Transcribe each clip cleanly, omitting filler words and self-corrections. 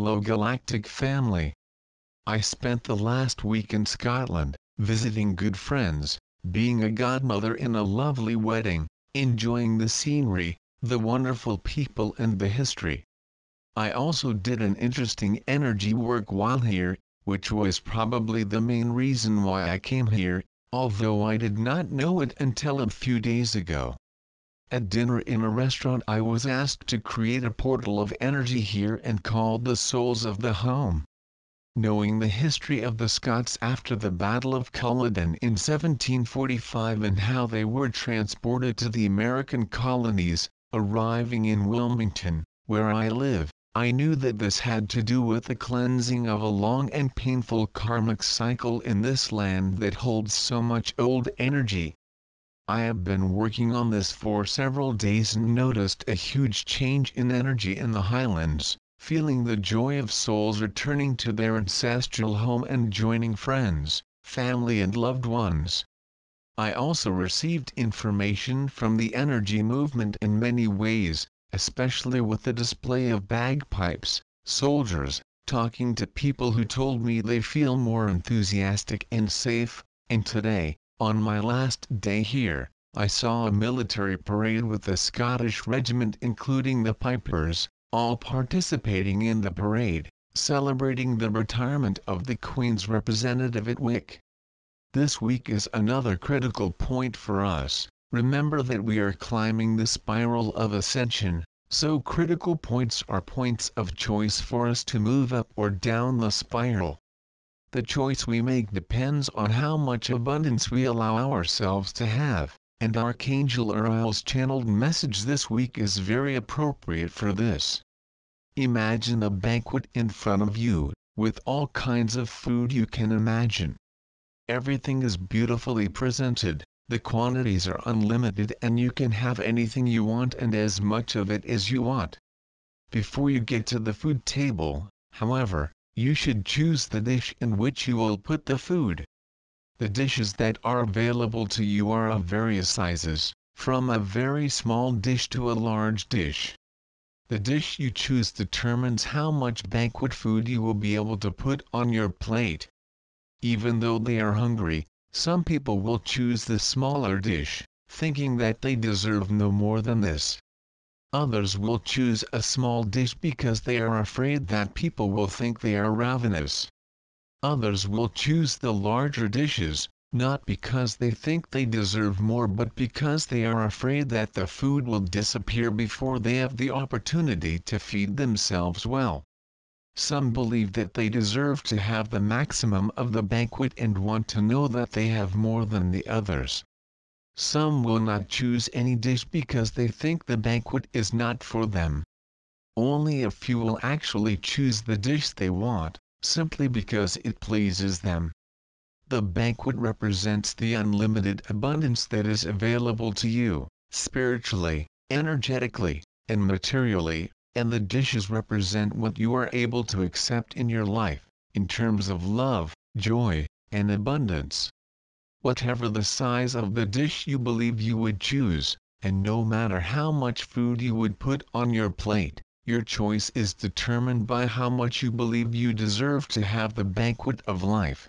Hello Galactic family. I spent the last week in Scotland, visiting good friends, being a godmother in a lovely wedding, enjoying the scenery, the wonderful people and the history. I also did an interesting energy work while here, which was probably the main reason why I came here, although I did not know it until a few days ago. At dinner in a restaurant I was asked to create a portal of energy here and called the souls of the home. Knowing the history of the Scots after the Battle of Culloden in 1745 and how they were transported to the American colonies, arriving in Wilmington, where I live, I knew that this had to do with the cleansing of a long and painful karmic cycle in this land that holds so much old energy. I have been working on this for several days and noticed a huge change in energy in the Highlands, feeling the joy of souls returning to their ancestral home and joining friends, family and loved ones. I also received information from the energy movement in many ways, especially with the display of bagpipes, soldiers, talking to people who told me they feel more enthusiastic and safe, and today, on my last day here, I saw a military parade with the Scottish regiment including the pipers, all participating in the parade, celebrating the retirement of the Queen's representative at Wick. This week is another critical point for us. Remember that we are climbing the spiral of ascension, so critical points are points of choice for us to move up or down the spiral. The choice we make depends on how much abundance we allow ourselves to have, and Archangel Uriel's channeled message this week is very appropriate for this. Imagine a banquet in front of you, with all kinds of food you can imagine. Everything is beautifully presented, the quantities are unlimited and you can have anything you want and as much of it as you want. Before you get to the food table, however, you should choose the dish in which you will put the food. The dishes that are available to you are of various sizes, from a very small dish to a large dish. The dish you choose determines how much banquet food you will be able to put on your plate. Even though they are hungry, some people will choose the smaller dish, thinking that they deserve no more than this. Others will choose a small dish because they are afraid that people will think they are ravenous. Others will choose the larger dishes, not because they think they deserve more but because they are afraid that the food will disappear before they have the opportunity to feed themselves well. Some believe that they deserve to have the maximum of the banquet and want to know that they have more than the others. Some will not choose any dish because they think the banquet is not for them. Only a few will actually choose the dish they want, simply because it pleases them. The banquet represents the unlimited abundance that is available to you, spiritually, energetically, and materially, and the dishes represent what you are able to accept in your life, in terms of love, joy, and abundance. Whatever the size of the dish you believe you would choose, and no matter how much food you would put on your plate, your choice is determined by how much you believe you deserve to have the banquet of life.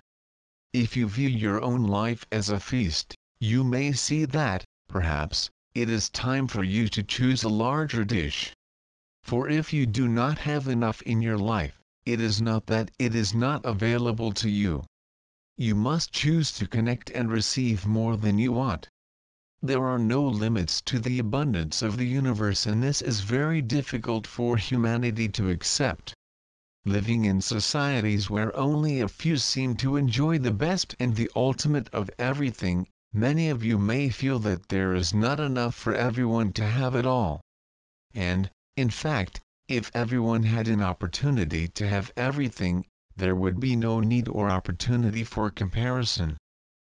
If you view your own life as a feast, you may see that, perhaps, it is time for you to choose a larger dish. For if you do not have enough in your life, it is not that it is not available to you. You must choose to connect and receive more than you want. There are no limits to the abundance of the universe and this is very difficult for humanity to accept. Living in societies where only a few seem to enjoy the best and the ultimate of everything, many of you may feel that there is not enough for everyone to have it all. And, in fact, if everyone had an opportunity to have everything, there would be no need or opportunity for comparison.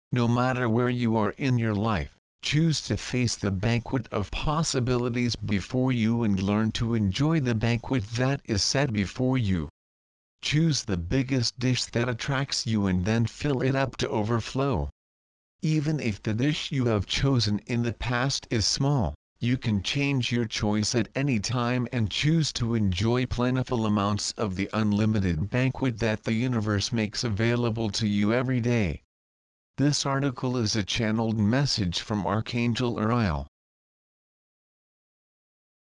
No matter where you are in your life, choose to face the banquet of possibilities before you and learn to enjoy the banquet that is set before you. Choose the biggest dish that attracts you and then fill it up to overflow. Even if the dish you have chosen in the past is small, You can change your choice at any time and choose to enjoy plentiful amounts of the unlimited banquet that the universe makes available to you every day. This article is a channeled message from Archangel Uriel.